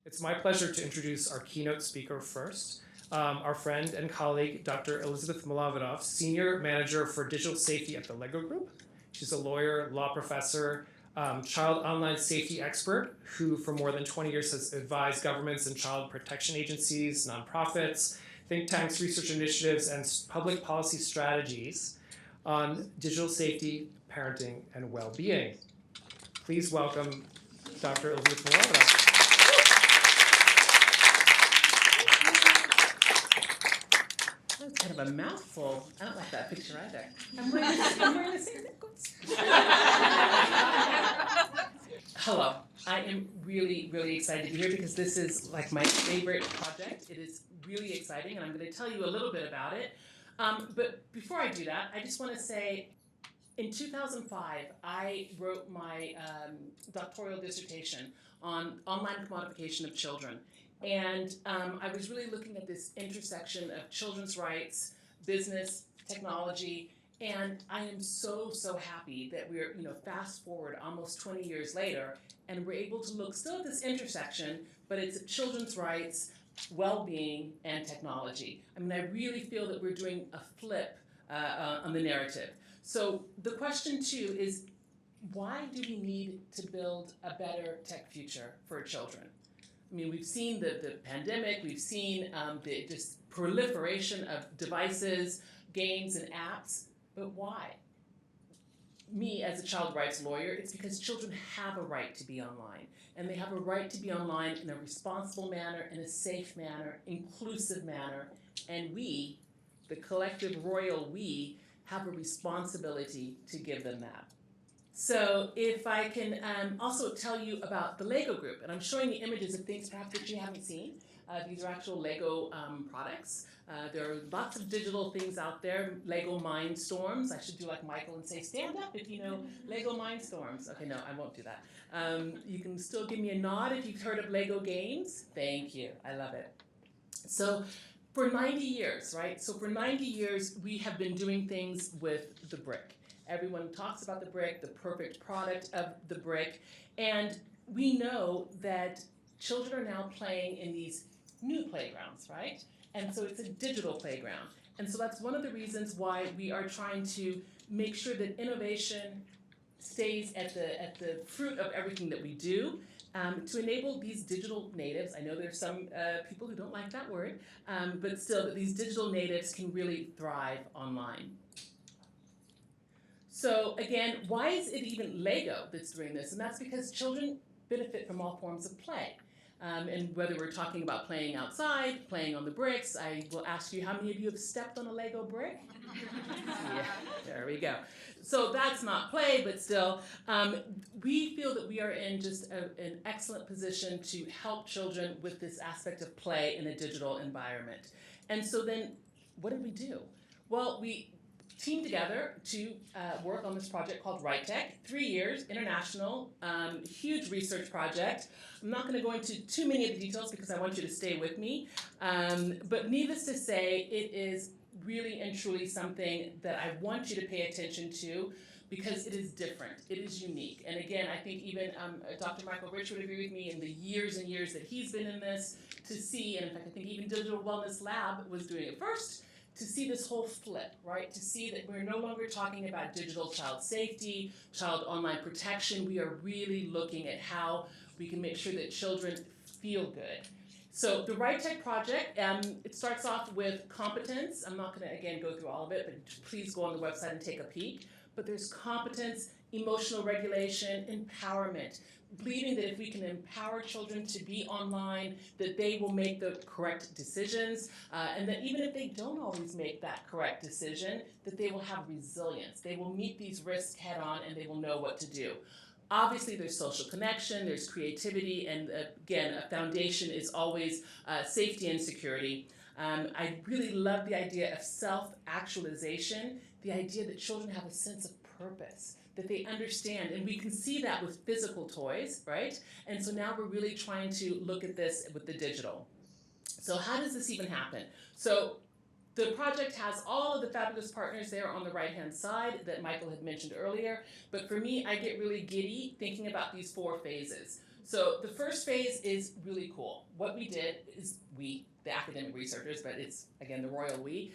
It's my pleasure to introduce our keynote speaker first, our friend and colleague, Dr. Elizabeth Milovidov, Senior Manager for Digital Safety at the LEGO Group. She's a lawyer, law professor, child online safety expert who for more than 20 years has advised governments and child protection agencies, nonprofits, think tanks, research initiatives, and public policy strategies on digital safety, parenting, and well-being. Please welcome Dr. Elizabeth Milovidov. That's kind of a mouthful. I don't like that picture either. I'm wearing the same Hello. I am really, really excited to be here because this is like my favorite project. It is really exciting, and I'm going to tell you a little bit about it. But before I do that, I just want to say, in 2005, I wrote my doctoral dissertation on online commodification of children. And I was really looking at this intersection of children's rights, business, technology, and I am so happy that we're, fast forward almost 20 years later, and we're able to look still at this intersection, but it's children's rights, well-being, and technology. I mean, I really feel that we're doing a flip on the narrative. So the question, too, is why do we need to build a better tech future for children? I mean, we've seen the pandemic, we've seen the just proliferation of devices, games, and apps, but why? Me, as a child rights lawyer, it's because children have a right to be online, and they have a right to be online in a responsible manner, in a safe manner, inclusive manner, and we, the collective royal we, have a responsibility to give them that. So if I can also tell you about the LEGO Group, and I'm showing you images of things perhaps that you haven't seen. These are actual LEGO products. There are lots of digital things out there. LEGO Mindstorms. I should do like Michael and say, stand up if you know LEGO Mindstorms. Okay, no, I won't do that. You can still give me a nod if you've heard of LEGO games. Thank you. I love it. So for 90 years, right? So for 90 years, we have been doing things with the brick. Everyone talks about the brick, the perfect product of the brick, and we know that children are now playing in these new playgrounds, right? And so it's a digital playground. And so that's one of the reasons why we are trying to make sure that innovation stays at the fruit of everything that we do, to enable these digital natives. I know there's some people who don't like that word, but still that these digital natives can really thrive online. So again, why is it even LEGO that's doing this? And that's because children benefit from all forms of play. And whether we're talking about playing outside, playing on the bricks, I will ask you how many of you have stepped on a LEGO brick? Yeah, there we go. So that's not play, but still, we feel that we are in just an excellent position to help children with this aspect of play in a digital environment. And so then, what did we do? Well, we teamed together to work on this project called RITEC, 3 years, international, huge research project. I'm not going to go into too many of the details because I want you to stay with me. But needless to say, it is really and truly something that I want you to pay attention to because it is different, it is unique. And again, I think even Dr. Michael Rich would agree with me in the years and years that he's been in this to see, and in fact I think even Digital Wellness Lab was doing it first, to see this whole flip, right? To see that we're no longer talking about digital child safety, child online protection. We are really looking at how we can make sure that children feel good. So the RITEC project, it starts off with competence. I'm not going to, again, go through all of it, but please go on the website and take a peek. But there's competence, emotional regulation, empowerment, believing that if we can empower children to be online, that they will make the correct decisions, and that even if they don't always make that correct decision, that they will have resilience. They will meet these risks head on, and they will know what to do. Obviously, there's social connection, there's creativity, and again, a foundation is always safety and security. I really love the idea of self-actualization, the idea that children have a sense of purpose, that they understand, and we can see that with physical toys, right? And so now we're really trying to look at this with the digital. So how does this even happen? So the project has all of the fabulous partners there on the right-hand side that Michael had mentioned earlier, but for me, I get really giddy thinking about these 4 phases. So the first phase is really cool. What we did is the academic researchers, but it's, again, the royal we,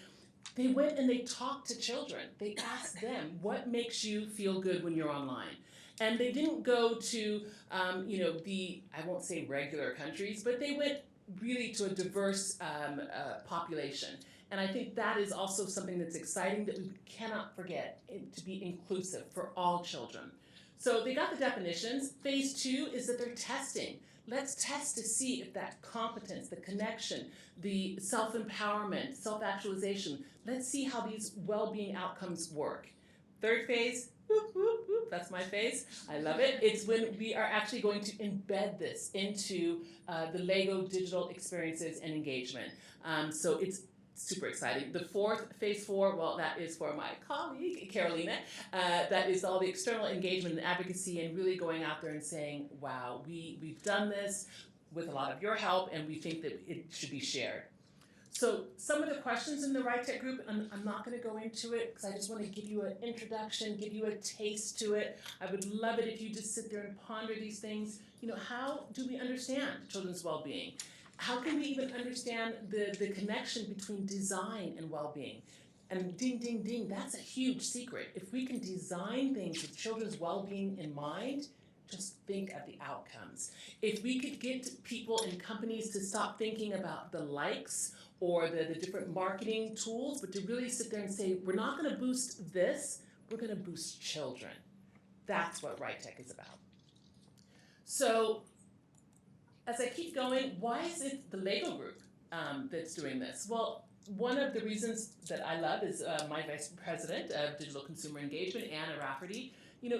they went and they talked to children. They asked them, what makes you feel good when you're online? And they didn't go to, I won't say regular countries, but they went really to a diverse population. And I think that is also something that's exciting that we cannot forget, to be inclusive for all children. So they got the definitions. Phase 2 is that they're testing. Let's test to see if that competence, the connection, the self-empowerment, self-actualization, let's see how these well-being outcomes work. Third phase, whoop, whoop, whoop, that's my phase, I love it. It's when we are actually going to embed this into the LEGO digital experiences and engagement. So it's super exciting. The fourth, phase 4, well, that is for my colleague, Carolina. That is all the external engagement and advocacy and really going out there and saying, wow, we've done this with a lot of your help and we think that it should be shared. So some of the questions in the RITEC group, I'm not going to go into it because I just want to give you an introduction, give you a taste to it. I would love it if you just sit there and ponder these things. How do we understand children's well-being? How can we even understand the connection between design and well-being? And ding, ding, ding, that's a huge secret. If we can design things with children's well-being in mind, just think of the outcomes. If we could get people and companies to stop thinking about the likes or the different marketing tools, but to really sit there and say, we're not going to boost this, we're going to boost children. That's what RITEC is about. So, as I keep going, why is it the LEGO group that's doing this? Well, one of the reasons that I love is my vice president of digital consumer engagement, Anna Rafferty.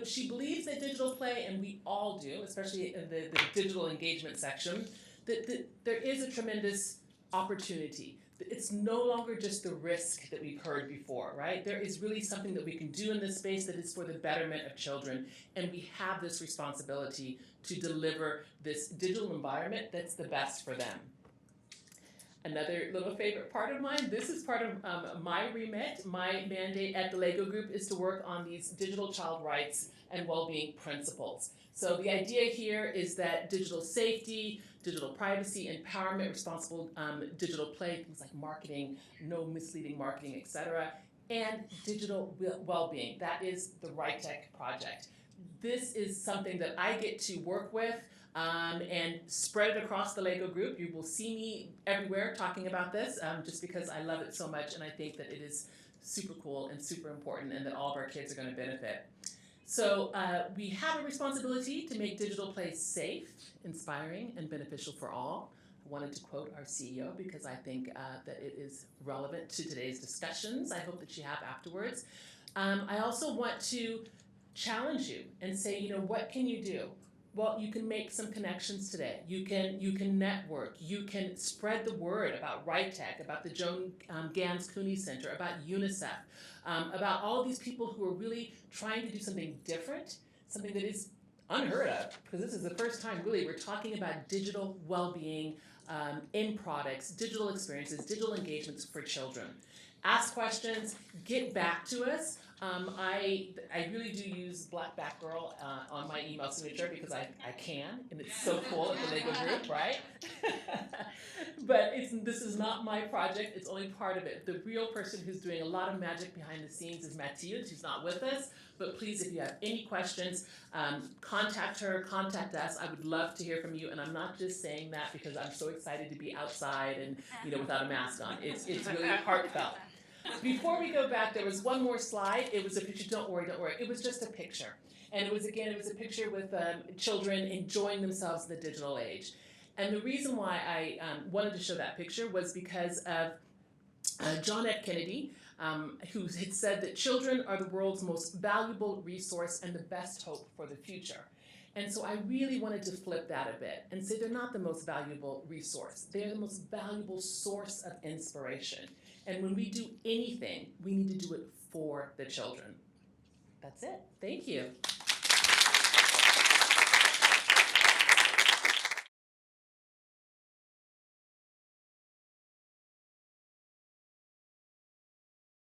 She believes that digital play, and we all do, especially in the digital engagement section, that there is a tremendous opportunity. It's no longer just the risk that we've heard before, right? There is really something that we can do in this space that is for the betterment of children, and we have this responsibility to deliver this digital environment that's the best for them. Another little favorite part of mine, this is part of my remit. My mandate at the LEGO group is to work on these digital child rights and well-being principles. So the idea here is that digital safety, digital privacy, empowerment, responsible digital play, things like marketing, no misleading marketing, etc., and digital well-being. That is the RITEC project. This is something that I get to work with and spread it across the LEGO group. You will see me everywhere talking about this just because I love it so much and I think that it is super cool and super important and that all of our kids are going to benefit. So we have a responsibility to make digital play safe, inspiring, and beneficial for all. I wanted to quote our CEO because I think that it is relevant to today's discussions. I hope that you have afterwards. I also want to challenge you and say, what can you do? Well, you can make some connections today. You can network. You can spread the word about RITEC, about the Joan Ganz Cooney Center, about UNICEF, about all of these people who are really trying to do something different, something that is unheard of, because this is the first time really we're talking about digital well-being in products, digital experiences, digital engagements for children. Ask questions, get back to us. I really do use Black Batgirl on my email signature because I can, and it's so cool at the LEGO group, right? But this is not my project, it's only part of it. The real person who's doing a lot of magic behind the scenes is Mathilde, who's not with us. But please, if you have any questions, contact her, contact us. I would love to hear from you, and I'm not just saying that because I'm so excited to be outside and without a mask on. It's really heartfelt. Before we go back, there was one more slide. It was a picture, don't worry. It was just a picture. And it was a picture with children enjoying themselves in the digital age. And the reason why I wanted to show that picture was because of John F. Kennedy, who had said that children are the world's most valuable resource and the best hope for the future. And so I really wanted to flip that a bit and say they're not the most valuable resource. They're the most valuable source of inspiration. And when we do anything, we need to do it for the children. That's it. Thank you.